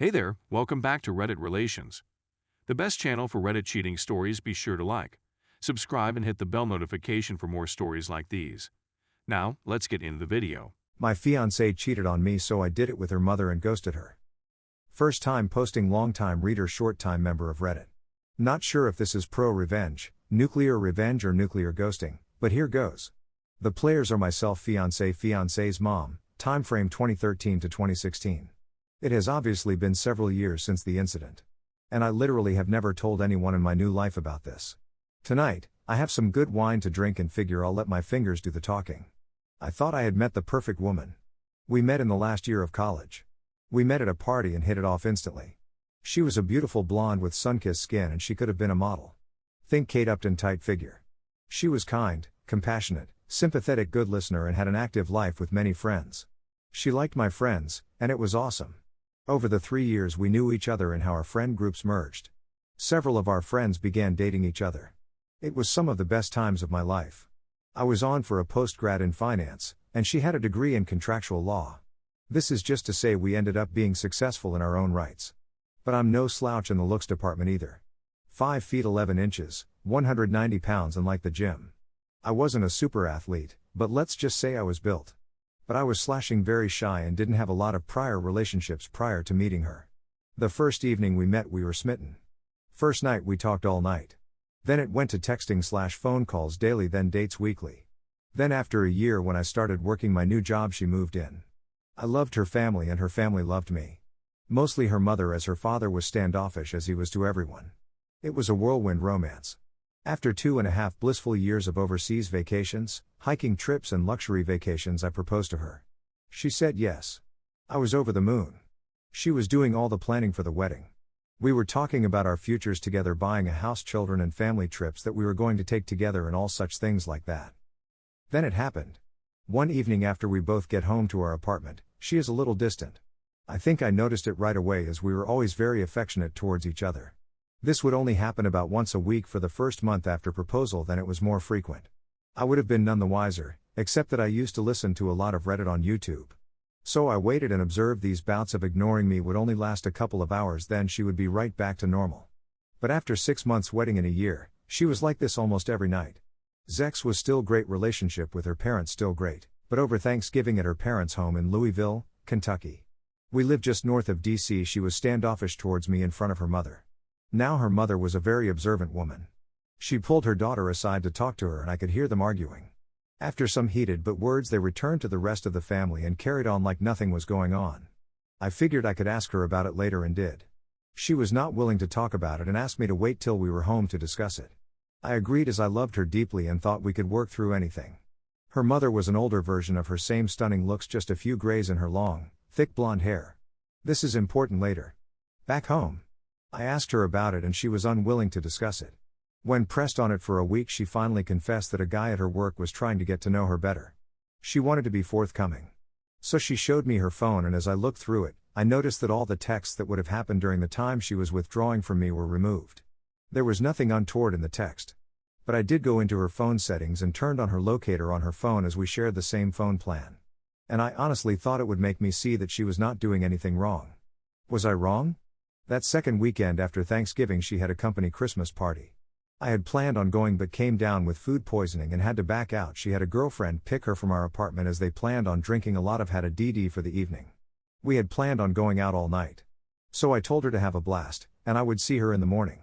Hey there, welcome back to Reddit Relations, the best channel for Reddit cheating stories. Be sure to like, subscribe, and hit the bell notification for more stories like these. Now, let's get into the video. My fiancée cheated on me, so I did it with her mother and ghosted her. First time posting, long-time reader, short-time member of Reddit. Not sure if this is pro-revenge, nuclear revenge, or nuclear ghosting, but here goes. The players are myself, fiancé, fiancée's mom, timeframe 2013 to 2016. It has obviously been several years since the incident. And I literally have never told anyone in my new life about this. Tonight, I have some good wine to drink and figure I'll let my fingers do the talking. I thought I had met the perfect woman. We met in the last year of college. We met at a party and hit it off instantly. She was a beautiful blonde with sun-kissed skin, and she could have been a model. Think Kate Upton type figure. She was kind, compassionate, sympathetic, good listener, and had an active life with many friends. She liked my friends, and it was awesome. Over the 3 years we knew each other and how our friend groups merged. Several of our friends began dating each other. It was some of the best times of my life. I was on for a postgrad in finance, and she had a degree in contractual law. This is just to say we ended up being successful in our own rights. But I'm no slouch in the looks department either. 5 feet 11 inches, 190 pounds, and like the gym. I wasn't a super athlete, but let's just say I was built. But I was very shy and didn't have a lot of prior relationships prior to meeting her. The first evening we met, we were smitten. First night we talked all night. Then it went to texting/phone calls daily, then dates weekly. Then after a year, when I started working my new job, she moved in. I loved her family and her family loved me. Mostly her mother, as her father was standoffish as he was to everyone. It was a whirlwind romance. After 2.5 blissful years of overseas vacations, hiking trips, and luxury vacations, I proposed to her. She said yes. I was over the moon. She was doing all the planning for the wedding. We were talking about our futures together, buying a house, children, and family trips that we were going to take together, and all such things like that. Then it happened. One evening after we both get home to our apartment, she is a little distant. I think I noticed it right away, as we were always very affectionate towards each other. This would only happen about once a week for the first month after proposal, then it was more frequent. I would have been none the wiser, except that I used to listen to a lot of Reddit on YouTube. So I waited and observed these bouts of ignoring me would only last a couple of hours, then she would be right back to normal. But after 6 months wedding in a year, she was like this almost every night. Zex was still great, relationship with her parents still great, but over Thanksgiving at her parents' home in Louisville, Kentucky. We lived just north of DC. She was standoffish towards me in front of her mother. Now her mother was a very observant woman. She pulled her daughter aside to talk to her, and I could hear them arguing. After some heated but words, they returned to the rest of the family and carried on like nothing was going on. I figured I could ask her about it later and did. She was not willing to talk about it and asked me to wait till we were home to discuss it. I agreed, as I loved her deeply and thought we could work through anything. Her mother was an older version of her, same stunning looks, just a few grays in her long, thick blonde hair. This is important later. Back home, I asked her about it and she was unwilling to discuss it. When pressed on it for a week, she finally confessed that a guy at her work was trying to get to know her better. She wanted to be forthcoming. So she showed me her phone, and as I looked through it, I noticed that all the texts that would have happened during the time she was withdrawing from me were removed. There was nothing untoward in the text. But I did go into her phone settings and turned on her locator on her phone, as we shared the same phone plan. And I honestly thought it would make me see that she was not doing anything wrong. Was I wrong? That second weekend after Thanksgiving, she had a company Christmas party. I had planned on going but came down with food poisoning and had to back out. She had a girlfriend pick her from our apartment, as they planned on drinking a lot, had a DD for the evening. We had planned on going out all night. So I told her to have a blast, and I would see her in the morning.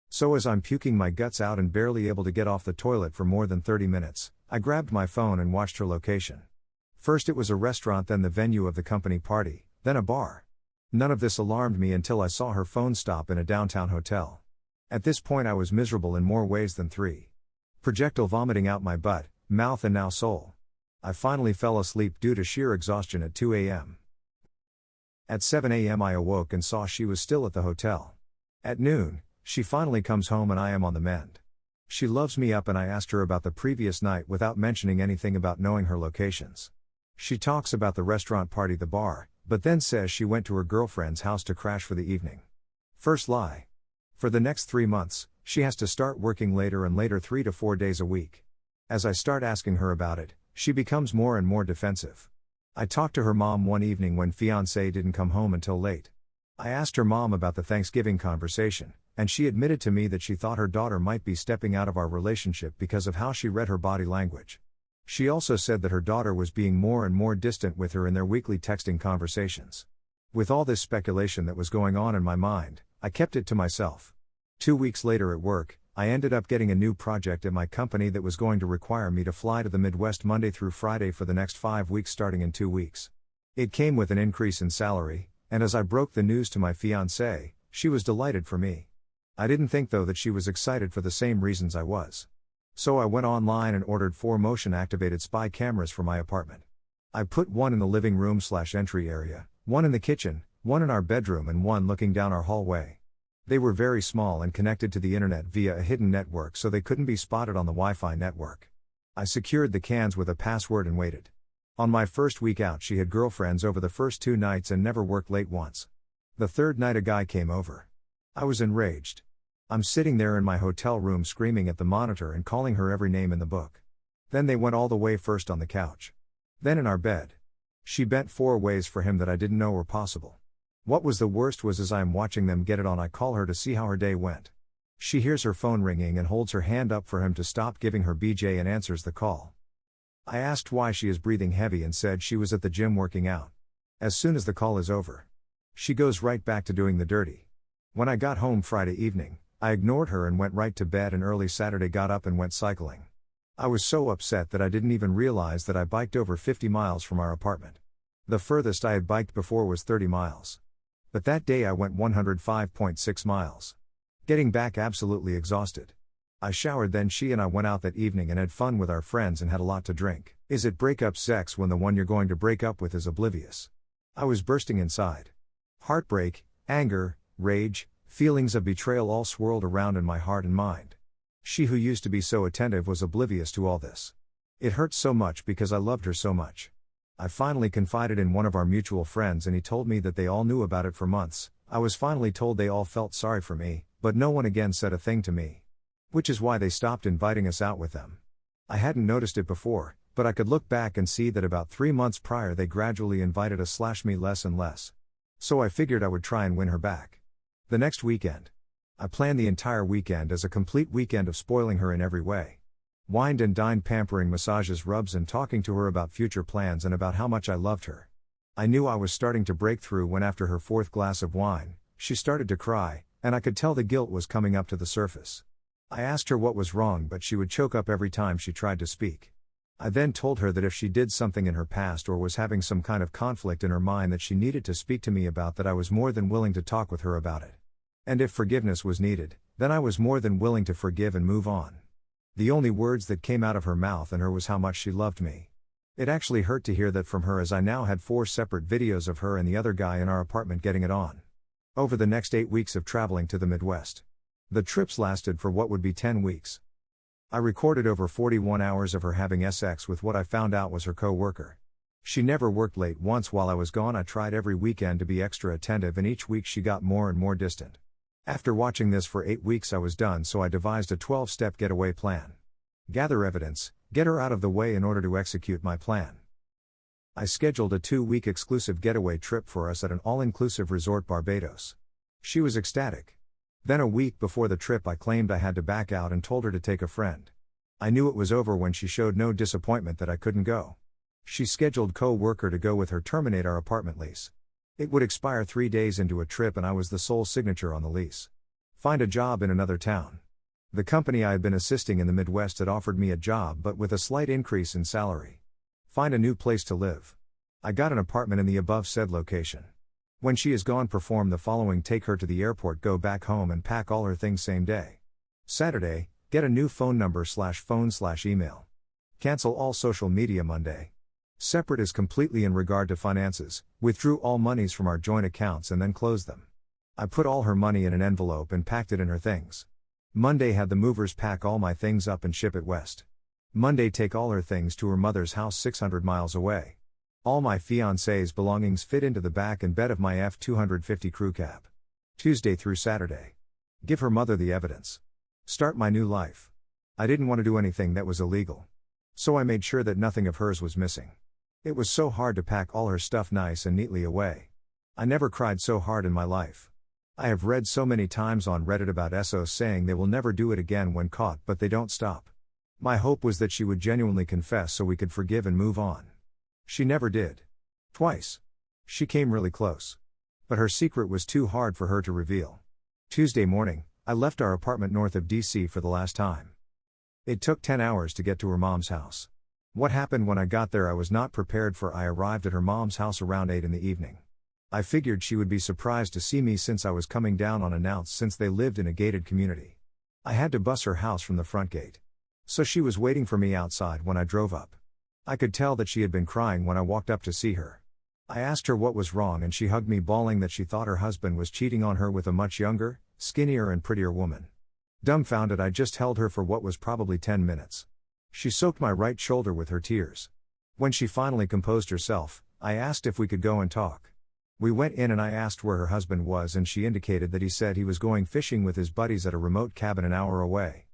So as I'm puking my guts out and barely able to get off the toilet for more than 30 minutes, I grabbed my phone and watched her location. First it was a restaurant, then the venue of the company party, then a bar. None of this alarmed me until I saw her phone stop in a downtown hotel. At this point I was miserable in more ways than 3. Projectile vomiting out my butt, mouth, and now soul. I finally fell asleep due to sheer exhaustion at 2 a.m. At 7 a.m. I awoke and saw she was still at the hotel. At noon, she finally comes home and I am on the mend. She loves me up, and I asked her about the previous night without mentioning anything about knowing her locations. She talks about the restaurant party, the bar, but then says she went to her girlfriend's house to crash for the evening. First lie. For the next 3 months, she has to start working later and later, 3 to 4 days a week. As I start asking her about it, she becomes more and more defensive. I talked to her mom one evening when fiancé didn't come home until late. I asked her mom about the Thanksgiving conversation, and she admitted to me that she thought her daughter might be stepping out of our relationship because of how she read her body language. She also said that her daughter was being more and more distant with her in their weekly texting conversations. With all this speculation that was going on in my mind, I kept it to myself. 2 weeks later at work, I ended up getting a new project at my company that was going to require me to fly to the Midwest Monday through Friday for the next 5 weeks starting in 2 weeks. It came with an increase in salary, and as I broke the news to my fiancée, she was delighted for me. I didn't think though that she was excited for the same reasons I was. So I went online and ordered 4 motion-activated spy cameras for my apartment. I put one in the living room/entry area, one in the kitchen, one in our bedroom and one looking down our hallway. They were very small and connected to the internet via a hidden network so they couldn't be spotted on the Wi-Fi network. I secured the cans with a password and waited. On my first week out she had girlfriends over the first 2 nights and never worked late once. The third night a guy came over. I was enraged. I'm sitting there in my hotel room screaming at the monitor and calling her every name in the book. Then they went all the way first on the couch. Then in our bed. She bent 4 ways for him that I didn't know were possible. What was the worst was as I am watching them get it on I call her to see how her day went. She hears her phone ringing and holds her hand up for him to stop giving her BJ and answers the call. I asked why she is breathing heavy and said she was at the gym working out. As soon as the call is over, she goes right back to doing the dirty. When I got home Friday evening, I ignored her and went right to bed and early Saturday got up and went cycling. I was so upset that I didn't even realize that I biked over 50 miles from our apartment. The furthest I had biked before was 30 miles. But that day I went 105.6 miles. Getting back absolutely exhausted. I showered then she and I went out that evening and had fun with our friends and had a lot to drink. Is it breakup sex when the one you're going to break up with is oblivious? I was bursting inside. Heartbreak, anger, rage, feelings of betrayal all swirled around in my heart and mind. She who used to be so attentive was oblivious to all this. It hurt so much because I loved her so much. I finally confided in one of our mutual friends and he told me that they all knew about it for months. I was finally told they all felt sorry for me, but no one again said a thing to me. Which is why they stopped inviting us out with them. I hadn't noticed it before, but I could look back and see that about 3 months prior they gradually invited us/me less and less. So I figured I would try and win her back. The next weekend. I planned the entire weekend as a complete weekend of spoiling her in every way. Wined and dined, pampering, massages, rubs and talking to her about future plans and about how much I loved her. I knew I was starting to break through when after her 4th glass of wine, she started to cry, and I could tell the guilt was coming up to the surface. I asked her what was wrong but she would choke up every time she tried to speak. I then told her that if she did something in her past or was having some kind of conflict in her mind that she needed to speak to me about, that I was more than willing to talk with her about it. And if forgiveness was needed, then I was more than willing to forgive and move on. The only words that came out of her mouth and her was how much she loved me. It actually hurt to hear that from her as I now had 4 separate videos of her and the other guy in our apartment getting it on. Over the next 8 weeks of traveling to the Midwest. The trips lasted for what would be 10 weeks. I recorded over 41 hours of her having sex with what I found out was her co-worker. She never worked late once while I was gone. I tried every weekend to be extra attentive and each week she got more and more distant. After watching this for 8 weeks I was done, so I devised a 12-step getaway plan. Gather evidence, get her out of the way in order to execute my plan. I scheduled a 2-week exclusive getaway trip for us at an all-inclusive resort Barbados. She was ecstatic. Then a week before the trip I claimed I had to back out and told her to take a friend. I knew it was over when she showed no disappointment that I couldn't go. She scheduled co-worker to go with her, terminate our apartment lease. It would expire 3 days into a trip and I was the sole signature on the lease. Find a job in another town. The company I had been assisting in the Midwest had offered me a job but with a slight increase in salary. Find a new place to live. I got an apartment in the above said location. When she is gone, perform the following: take her to the airport, go back home and pack all her things same day. Saturday, get a new phone number/phone/email. Cancel all social media Monday. Separate is completely in regard to finances, withdrew all monies from our joint accounts and then closed them. I put all her money in an envelope and packed it in her things. Monday, had the movers pack all my things up and ship it west. Monday, take all her things to her mother's house 600 miles away. All my fiancée's belongings fit into the back and bed of my F-250 crew cab. Tuesday through Saturday. Give her mother the evidence. Start my new life. I didn't want to do anything that was illegal. So I made sure that nothing of hers was missing. It was so hard to pack all her stuff nice and neatly away. I never cried so hard in my life. I have read so many times on Reddit about SOs saying they will never do it again when caught, but they don't stop. My hope was that she would genuinely confess so we could forgive and move on. She never did. Twice. She came really close. But her secret was too hard for her to reveal. Tuesday morning, I left our apartment north of DC for the last time. It took 10 hours to get to her mom's house. What happened when I got there I was not prepared for. I arrived at her mom's house around 8 in the evening. I figured she would be surprised to see me since I was coming down unannounced since they lived in a gated community. I had to bus her house from the front gate. So she was waiting for me outside when I drove up. I could tell that she had been crying when I walked up to see her. I asked her what was wrong and she hugged me, bawling that she thought her husband was cheating on her with a much younger, skinnier and prettier woman. Dumbfounded, I just held her for what was probably 10 minutes. She soaked my right shoulder with her tears. When she finally composed herself, I asked if we could go and talk. We went in and I asked where her husband was and she indicated that he said he was going fishing with his buddies at a remote cabin an hour away.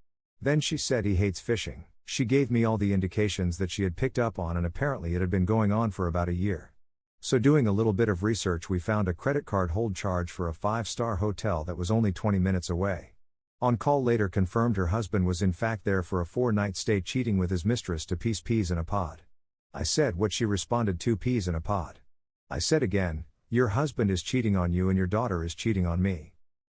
Then she said he hates fishing. She gave me all the indications that she had picked up on and apparently it had been going on for about a year. So doing a little bit of research we found a credit card hold charge for a 5-star hotel that was only 20 minutes away. On call later confirmed her husband was in fact there for a 4-night stay cheating with his mistress to piece peas in a pod. I said what? She responded, 2 peas in a pod. I said again, your husband is cheating on you and your daughter is cheating on me.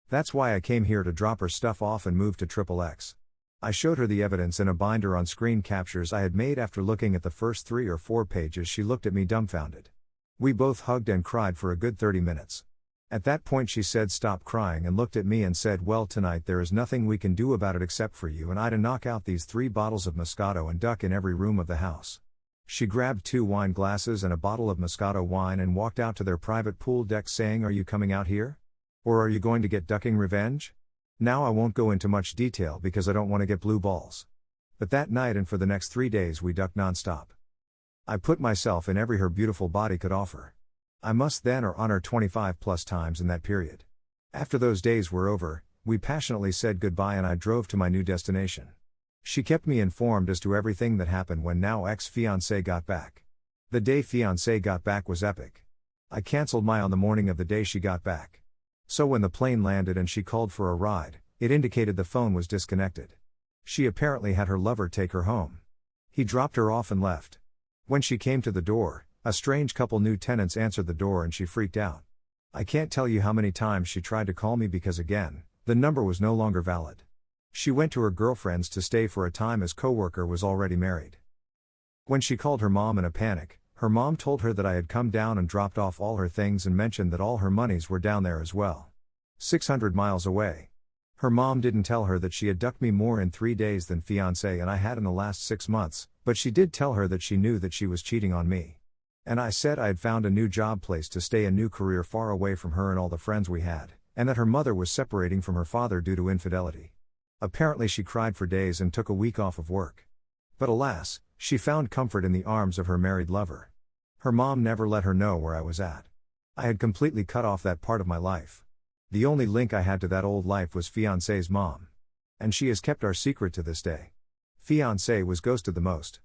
That's why I came here to drop her stuff off and move to XXX. I showed her the evidence in a binder on screen captures I had made. After looking at the first 3 or 4 pages she looked at me dumbfounded. We both hugged and cried for a good 30 minutes. At that point she said stop crying and looked at me and said, well, tonight there is nothing we can do about it except for you and I to knock out these 3 bottles of Moscato and duck in every room of the house. She grabbed 2 wine glasses and a bottle of Moscato wine and walked out to their private pool deck saying, are you coming out here? Or are you going to get ducking revenge? Now I won't go into much detail because I don't want to get blue balls. But that night and for the next 3 days we ducked nonstop. I put myself in every her beautiful body could offer. I must then or honor 25 plus times in that period. After those days were over, we passionately said goodbye and I drove to my new destination. She kept me informed as to everything that happened when now ex-fiancé got back. The day fiancé got back was epic. I cancelled my on the morning of the day she got back. So when the plane landed and she called for a ride, it indicated the phone was disconnected. She apparently had her lover take her home. He dropped her off and left. When she came to the door, a strange couple new tenants answered the door and she freaked out. I can't tell you how many times she tried to call me because again, the number was no longer valid. She went to her girlfriend's to stay for a time as coworker was already married. When she called her mom in a panic, her mom told her that I had come down and dropped off all her things and mentioned that all her monies were down there as well. 600 miles away. Her mom didn't tell her that she had ducked me more in 3 days than fiancé and I had in the last 6 months, but she did tell her that she knew that she was cheating on me. And I said I had found a new job place to stay, a new career far away from her and all the friends we had, and that her mother was separating from her father due to infidelity. Apparently she cried for days and took a week off of work. But alas, she found comfort in the arms of her married lover. Her mom never let her know where I was at. I had completely cut off that part of my life. The only link I had to that old life was fiancé's mom. And she has kept our secret to this day. Fiancé was ghosted the most.